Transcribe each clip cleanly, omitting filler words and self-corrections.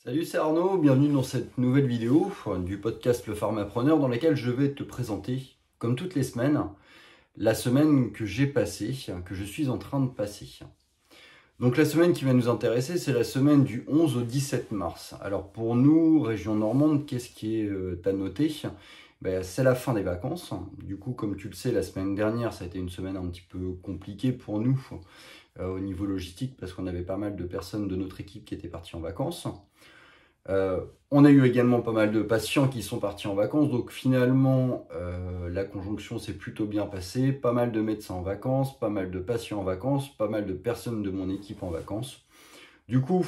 Salut, c'est Arnaud, bienvenue dans cette nouvelle vidéo du podcast Le Pharmapreneur dans laquelle je vais te présenter, comme toutes les semaines, la semaine que j'ai passée, que je suis en train de passer. Donc la semaine qui va nous intéresser, c'est la semaine du 11 au 17 mars. Alors pour nous, région normande, qu'est-ce qui est à noter? C'est la fin des vacances. Du coup, comme tu le sais, la semaine dernière, ça a été une semaine un petit peu compliquée pour nous au niveau logistique parce qu'on avait pas mal de personnes de notre équipe qui étaient parties en vacances. On a eu également pas mal de patients qui sont partis en vacances, donc finalement la conjonction s'est plutôt bien passée, pas mal de médecins en vacances, pas mal de patients en vacances, pas mal de personnes de mon équipe en vacances. Du coup,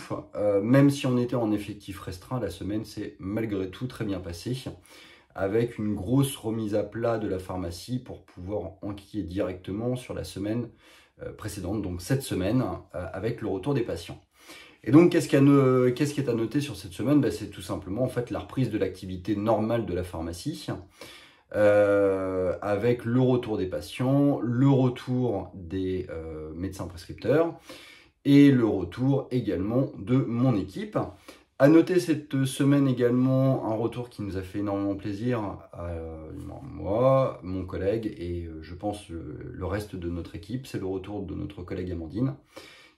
même si on était en effectif restreint, la semaine s'est malgré tout très bien passée, avec une grosse remise à plat de la pharmacie pour pouvoir enquiller directement sur la semaine précédente, donc cette semaine, avec le retour des patients. Et donc, qu'est-ce qui est à noter sur cette semaine? C'est tout simplement en fait la reprise de l'activité normale de la pharmacie, avec le retour des patients, le retour des médecins prescripteurs et le retour également de mon équipe. À noter cette semaine également un retour qui nous a fait énormément plaisir à moi, mon collègue et je pense le reste de notre équipe, c'est le retour de notre collègue Amandine,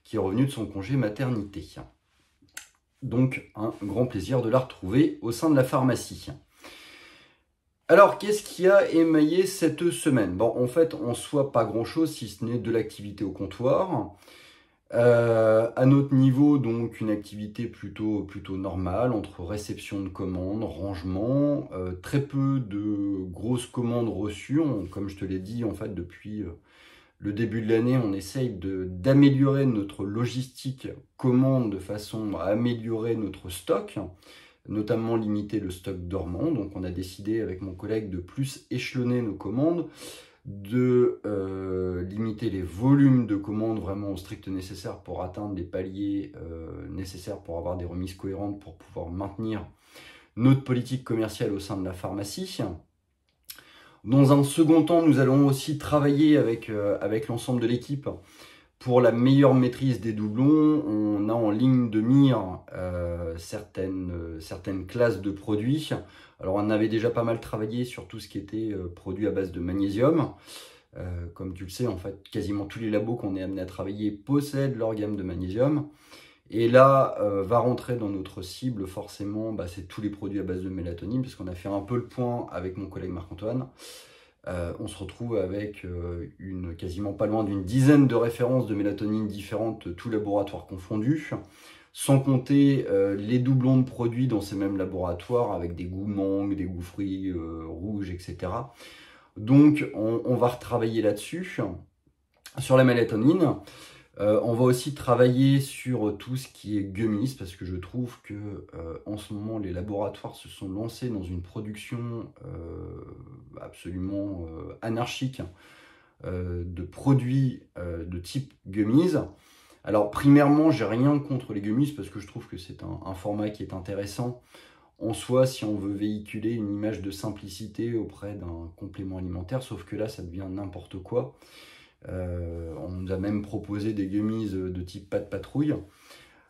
qui est revenue de son congé maternité. Donc, un grand plaisir de la retrouver au sein de la pharmacie. Alors, qu'est-ce qui a émaillé cette semaine? Bon, en fait, en soi, pas grand-chose, si ce n'est de l'activité au comptoir. À notre niveau, donc, une activité plutôt normale, entre réception de commandes, rangement, très peu de grosses commandes reçues. Comme je te l'ai dit, en fait, depuis le début de l'année, on essaye d'améliorer notre logistique commande de façon à améliorer notre stock, notamment limiter le stock dormant. Donc on a décidé avec mon collègue de plus échelonner nos commandes, de limiter les volumes de commandes vraiment au strict nécessaire pour atteindre les paliers nécessaires pour avoir des remises cohérentes pour pouvoir maintenir notre politique commerciale au sein de la pharmacie. Dans un second temps, nous allons aussi travailler avec l'ensemble de l'équipe pour la meilleure maîtrise des doublons. On a en ligne de mire certaines classes de produits. Alors on avait déjà pas mal travaillé sur tout ce qui était produit à base de magnésium. Comme tu le sais, en fait, quasiment tous les labos qu'on est amené à travailler possèdent leur gamme de magnésium. Et là, va rentrer dans notre cible forcément, c'est tous les produits à base de mélatonine, puisqu'on a fait un peu le point avec mon collègue Marc-Antoine. On se retrouve avec quasiment pas loin d'une dizaine de références de mélatonine différentes, tous laboratoires confondus, sans compter les doublons de produits dans ces mêmes laboratoires, avec des goûts mangue, des goûts fruits rouges, etc. Donc, on va retravailler là-dessus, sur la mélatonine. On va aussi travailler sur tout ce qui est gummies parce que je trouve que en ce moment les laboratoires se sont lancés dans une production absolument anarchique de produits de type gummies. Alors primairement, j'ai rien contre les gummies parce que je trouve que c'est un format qui est intéressant en soi si on veut véhiculer une image de simplicité auprès d'un complément alimentaire, sauf que là ça devient n'importe quoi. On nous a même proposé des gummies de type pas de patrouille.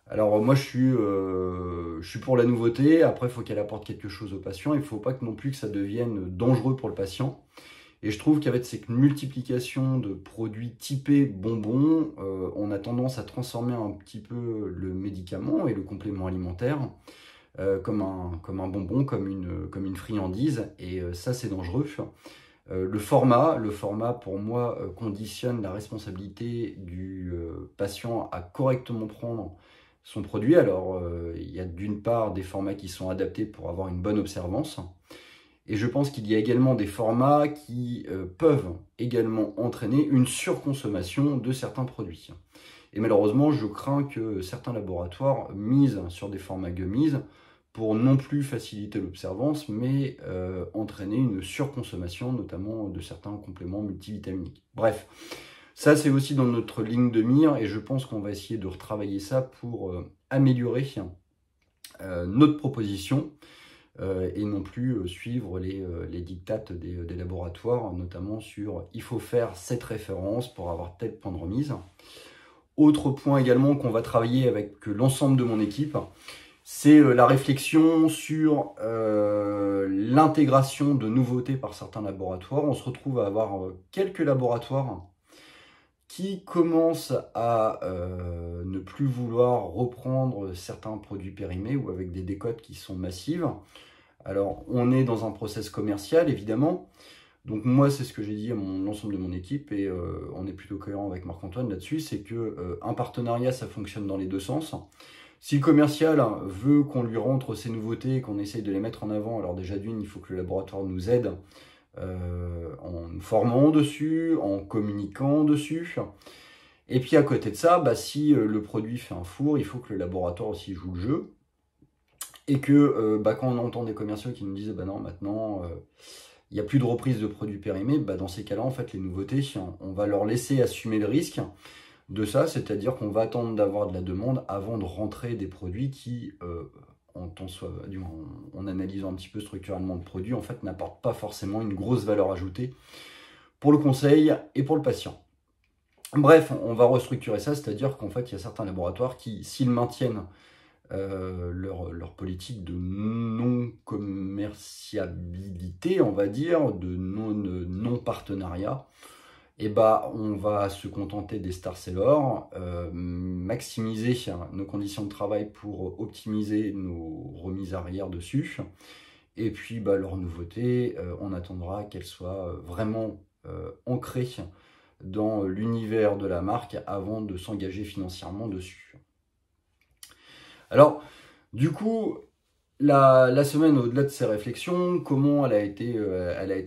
Alors moi je suis pour la nouveauté. Après il faut qu'elle apporte quelque chose au patient. Il ne faut pas non plus que ça devienne dangereux pour le patient. Et je trouve qu'avec cette multiplication de produits typés bonbons, on a tendance à transformer un petit peu le médicament et le complément alimentaire comme un bonbon, comme une friandise. Et ça c'est dangereux. Le format pour moi conditionne la responsabilité du patient à correctement prendre son produit. Alors il y a d'une part des formats qui sont adaptés pour avoir une bonne observance et je pense qu'il y a également des formats qui peuvent également entraîner une surconsommation de certains produits. Et malheureusement je crains que certains laboratoires misent sur des formats gummies pour non plus faciliter l'observance, mais entraîner une surconsommation, notamment de certains compléments multivitaminiques. Bref, ça c'est aussi dans notre ligne de mire, et je pense qu'on va essayer de retravailler ça pour améliorer notre proposition, et non plus suivre les dictates des laboratoires, notamment sur « il faut faire cette référence pour avoir tel point de remise ». Autre point également qu'on va travailler avec l'ensemble de mon équipe, c'est la réflexion sur l'intégration de nouveautés par certains laboratoires. On se retrouve à avoir quelques laboratoires qui commencent à ne plus vouloir reprendre certains produits périmés ou avec des décotes qui sont massives. Alors, on est dans un process commercial, évidemment. Donc moi, c'est ce que j'ai dit à l'ensemble de mon équipe, et on est plutôt cohérent avec Marc-Antoine là-dessus, c'est que un partenariat, ça fonctionne dans les deux sens. Si le commercial veut qu'on lui rentre ces nouveautés, qu'on essaye de les mettre en avant, alors déjà d'une, il faut que le laboratoire nous aide en nous formant dessus, en communiquant dessus. Et puis à côté de ça, si le produit fait un four, il faut que le laboratoire aussi joue le jeu. Et que quand on entend des commerciaux qui nous disent non, maintenant il n'y a plus de reprise de produits périmés, dans ces cas-là, en fait, les nouveautés, on va leur laisser assumer le risque de ça, c'est-à-dire qu'on va attendre d'avoir de la demande avant de rentrer des produits qui, en analysant un petit peu structurellement le produit, en fait, n'apportent pas forcément une grosse valeur ajoutée pour le conseil et pour le patient. Bref, on va restructurer ça, c'est-à-dire qu'en fait, il y a certains laboratoires qui, s'ils maintiennent leur politique de non-commerciabilité, on va dire, de non-partenariat, on va se contenter des star sellers, maximiser nos conditions de travail pour optimiser nos remises arrière dessus. Et puis leurs nouveautés, on attendra qu'elles soient vraiment ancrées dans l'univers de la marque avant de s'engager financièrement dessus. Alors, du coup, la semaine, au-delà de ces réflexions, comment elle a été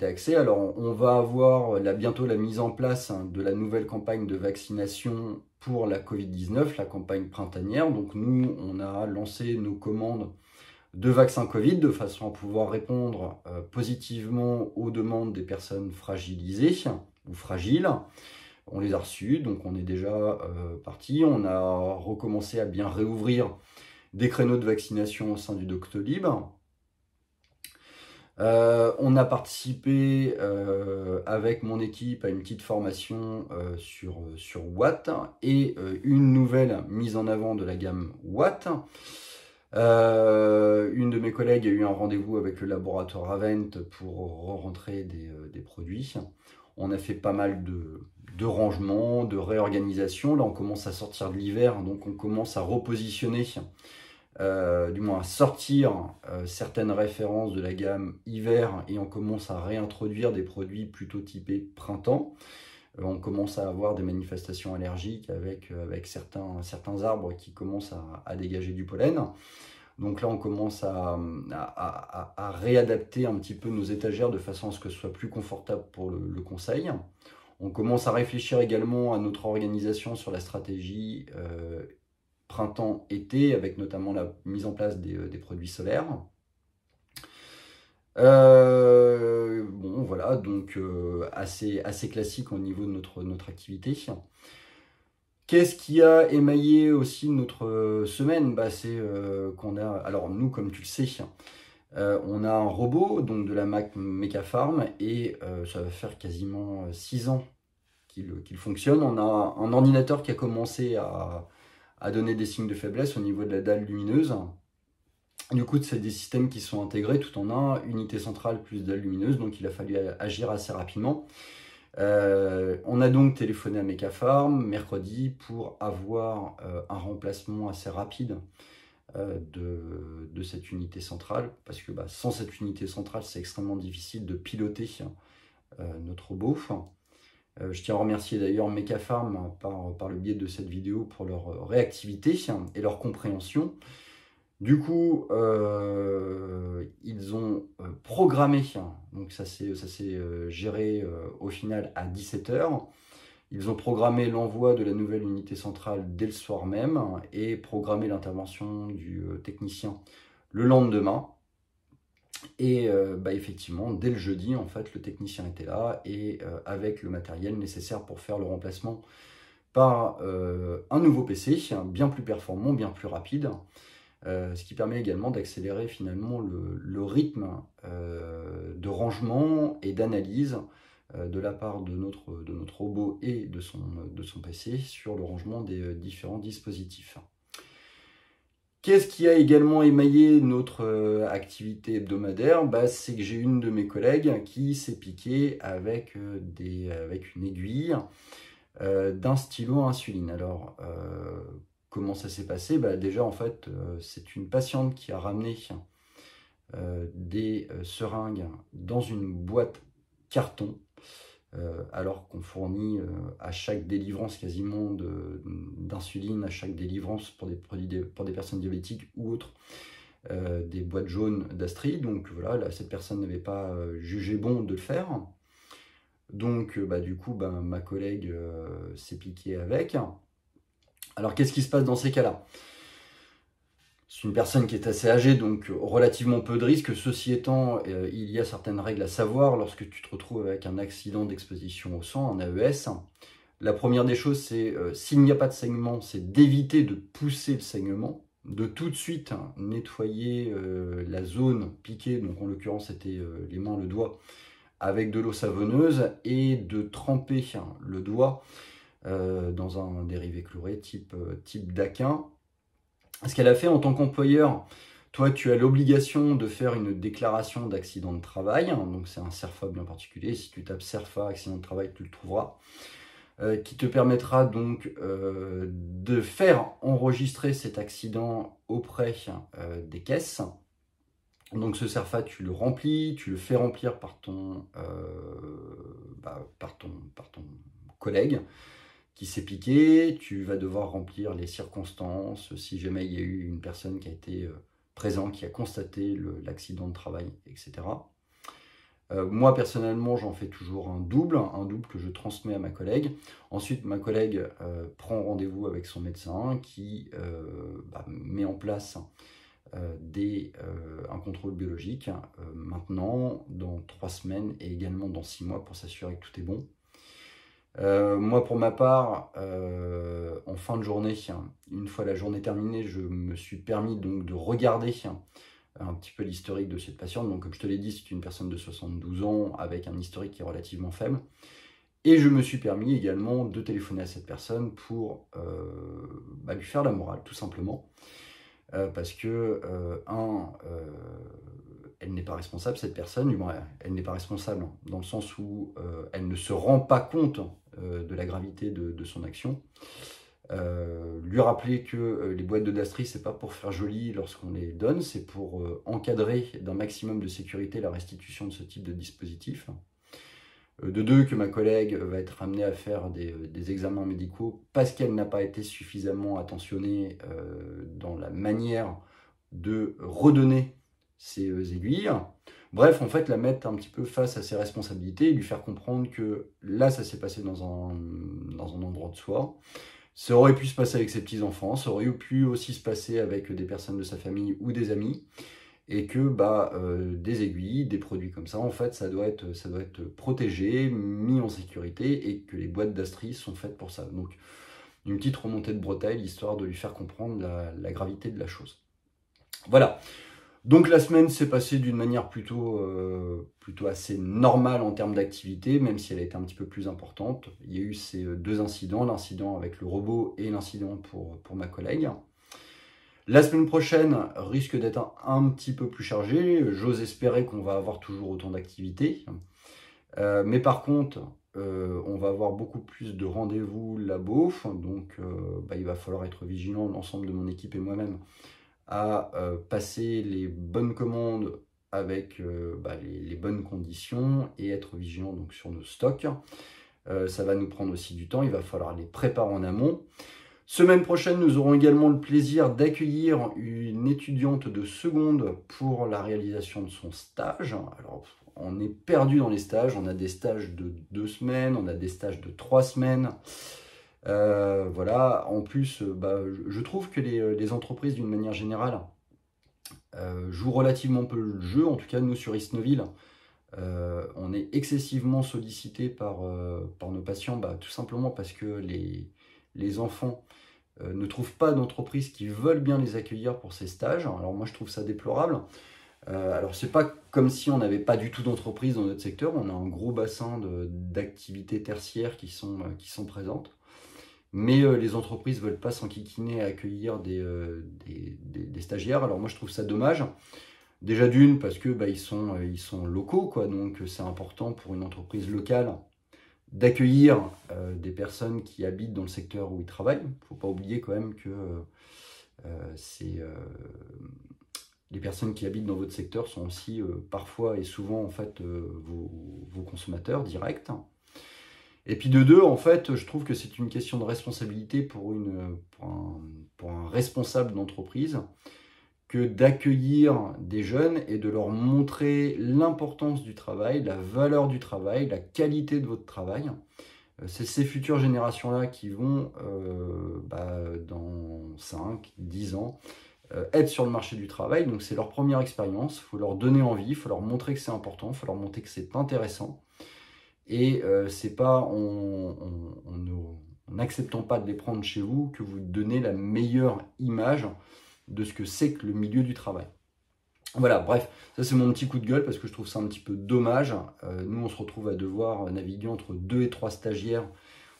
axée? Alors, on va avoir bientôt la mise en place de la nouvelle campagne de vaccination pour la Covid-19, la campagne printanière. Donc nous, on a lancé nos commandes de vaccins Covid de façon à pouvoir répondre positivement aux demandes des personnes fragilisées ou fragiles. On les a reçus, donc on est déjà parti. On a recommencé à bien réouvrir des créneaux de vaccination au sein du Doctolib. On a participé avec mon équipe à une petite formation sur Watt et une nouvelle mise en avant de la gamme Watt. Une de mes collègues a eu un rendez-vous avec le laboratoire Avent pour rentrer des produits. On a fait pas mal de rangements, de réorganisation. Là, on commence à sortir de l'hiver, donc on commence à repositionner, du moins à sortir certaines références de la gamme hiver, et on commence à réintroduire des produits plutôt typés printemps. On commence à avoir des manifestations allergiques avec certains arbres qui commencent à dégager du pollen. Donc là, on commence à réadapter un petit peu nos étagères de façon à ce que ce soit plus confortable pour le conseil. On commence à réfléchir également à notre organisation sur la stratégie printemps-été, avec notamment la mise en place des produits solaires. Voilà, donc assez classique au niveau de notre activité. Qu'est-ce qui a émaillé aussi notre semaine? C'est qu'on a, alors nous, comme tu le sais, on a un robot donc de la marque Mecafarm, et ça va faire quasiment 6 ans qu'il fonctionne. On a un ordinateur qui a commencé à donner des signes de faiblesse au niveau de la dalle lumineuse. Du coup, c'est des systèmes qui sont intégrés tout en un, unité centrale plus dalle lumineuse, donc il a fallu agir assez rapidement. On a donc téléphoné à Mecafarm mercredi pour avoir un remplacement assez rapide de cette unité centrale, parce que sans cette unité centrale, c'est extrêmement difficile de piloter notre robot. Je tiens à remercier d'ailleurs Mecafarm par le biais de cette vidéo pour leur réactivité et leur compréhension. Du coup, ils ont programmé, donc ça s'est géré au final à 17 h. Ils ont programmé l'envoi de la nouvelle unité centrale dès le soir même et programmé l'intervention du technicien le lendemain. Et effectivement, dès le jeudi, en fait, le technicien était là et avec le matériel nécessaire pour faire le remplacement par un nouveau PC, bien plus performant, bien plus rapide. Ce qui permet également d'accélérer finalement le rythme de rangement et d'analyse de la part de notre robot et de son PC sur le rangement des différents dispositifs. Qu'est-ce qui a également émaillé notre activité hebdomadaire? C'est que j'ai une de mes collègues qui s'est piquée avec, avec une aiguille d'un stylo à insuline. Alors, comment ça s'est passé? Déjà, en fait, c'est une patiente qui a ramené des seringues dans une boîte carton, alors qu'on fournit à chaque délivrance quasiment d'insuline, à chaque délivrance pour des produits pour des personnes diabétiques ou autres, des boîtes jaunes d'Astrid. Donc voilà, là, cette personne n'avait pas jugé bon de le faire. Donc du coup, ma collègue s'est piquée avec. Alors qu'est-ce qui se passe dans ces cas-là? C'est une personne qui est assez âgée, donc relativement peu de risques. Ceci étant, il y a certaines règles à savoir lorsque tu te retrouves avec un accident d'exposition au sang, un AES. La première des choses, c'est s'il n'y a pas de saignement, c'est d'éviter de pousser le saignement, de tout de suite nettoyer la zone piquée, donc en l'occurrence c'était les mains, le doigt, avec de l'eau savonneuse et de tremper le doigt dans un dérivé chloré type d'Aquin. Ce qu'elle a fait en tant qu'employeur, toi, tu as l'obligation de faire une déclaration d'accident de travail. Donc, c'est un CERFA bien particulier. Si tu tapes CERFA, accident de travail, tu le trouveras. Qui te permettra donc de faire enregistrer cet accident auprès des caisses. Donc, ce CERFA, tu le remplis, tu le fais remplir par ton collègue qui s'est piqué, tu vas devoir remplir les circonstances, si jamais il y a eu une personne qui a été présente, qui a constaté l'accident de travail, etc. Moi, personnellement, j'en fais toujours un double que je transmets à ma collègue. Ensuite, ma collègue prend rendez-vous avec son médecin qui met en place un contrôle biologique maintenant, dans 3 semaines et également dans 6 mois pour s'assurer que tout est bon. Moi, pour ma part, en fin de journée, une fois la journée terminée, je me suis permis donc de regarder un petit peu l'historique de cette patiente. Donc, comme je te l'ai dit, c'est une personne de 72 ans avec un historique qui est relativement faible. Et je me suis permis également de téléphoner à cette personne pour lui faire la morale, tout simplement. Parce que, elle n'est pas responsable, cette personne, elle n'est pas responsable dans le sens où elle ne se rend pas compte de la gravité de son action. Lui rappeler que les boîtes de Dastri, c'est pas pour faire joli lorsqu'on les donne, c'est pour encadrer d'un maximum de sécurité la restitution de ce type de dispositif. De deux, que ma collègue va être amenée à faire des examens médicaux parce qu'elle n'a pas été suffisamment attentionnée dans la manière de redonner ses aiguilles. Bref, en fait, la mettre un petit peu face à ses responsabilités et lui faire comprendre que là, ça s'est passé dans un endroit de soi. Ça aurait pu se passer avec ses petits-enfants, ça aurait pu aussi se passer avec des personnes de sa famille ou des amis. Et que des aiguilles, des produits comme ça, en fait, ça doit être protégé, mis en sécurité, et que les boîtes d'Astri sont faites pour ça. Donc, une petite remontée de bretelles, histoire de lui faire comprendre la gravité de la chose. Voilà. Donc, la semaine s'est passée d'une manière plutôt assez normale en termes d'activité, même si elle a été un petit peu plus importante. Il y a eu ces 2 incidents, l'incident avec le robot et l'incident pour ma collègue. La semaine prochaine risque d'être un petit peu plus chargée. J'ose espérer qu'on va avoir toujours autant d'activités. Mais par contre, on va avoir beaucoup plus de rendez-vous labo. Donc, il va falloir être vigilant, l'ensemble de mon équipe et moi-même, à passer les bonnes commandes avec les bonnes conditions et être vigilant donc, sur nos stocks. Ça va nous prendre aussi du temps. Il va falloir les préparer en amont. Semaine prochaine, nous aurons également le plaisir d'accueillir une étudiante de seconde pour la réalisation de son stage. Alors, on est perdu dans les stages. On a des stages de 2 semaines, on a des stages de 3 semaines. Voilà. En plus, je trouve que les entreprises, d'une manière générale, jouent relativement peu le jeu. En tout cas, nous, sur Isnoville, on est excessivement sollicité par nos patients, tout simplement parce que les enfants ne trouvent pas d'entreprise qui veulent bien les accueillir pour ces stages. Alors moi, je trouve ça déplorable. Alors, c'est pas comme si on n'avait pas du tout d'entreprise dans notre secteur. On a un gros bassin d'activités tertiaires qui sont présentes. mais les entreprises ne veulent pas s'enquiquiner à accueillir des stagiaires. Alors moi, je trouve ça dommage. Déjà d'une, parce que ils sont locaux, quoi, donc c'est important pour une entreprise locale d'accueillir des personnes qui habitent dans le secteur où ils travaillent. Il ne faut pas oublier quand même que les personnes qui habitent dans votre secteur sont aussi parfois et souvent en fait vos consommateurs directs. Et puis de deux, en fait, je trouve que c'est une question de responsabilité pour un responsable d'entreprise que d'accueillir des jeunes et de leur montrer l'importance du travail, la valeur du travail, la qualité de votre travail. C'est ces futures générations-là qui vont, dans 5, 10 ans, être sur le marché du travail. Donc c'est leur première expérience, il faut leur donner envie, il faut leur montrer que c'est important, il faut leur montrer que c'est intéressant. Et c'est pas en n'acceptant pas de les prendre chez vous que vous donnez la meilleure image de ce que c'est que le milieu du travail. Voilà, bref, ça c'est mon petit coup de gueule parce que je trouve ça un petit peu dommage. Nous, on se retrouve à devoir naviguer entre 2 et 3 stagiaires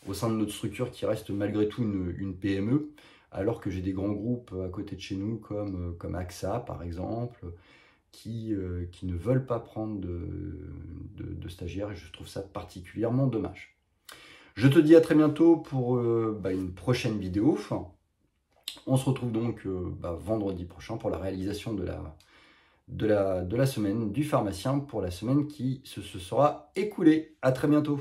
au sein de notre structure qui reste malgré tout une PME, alors que j'ai des grands groupes à côté de chez nous comme AXA par exemple, qui ne veulent pas prendre de stagiaires et je trouve ça particulièrement dommage. Je te dis à très bientôt pour une prochaine vidéo. On se retrouve donc vendredi prochain pour la réalisation de la semaine du pharmacien pour la semaine qui se sera écoulée. À très bientôt.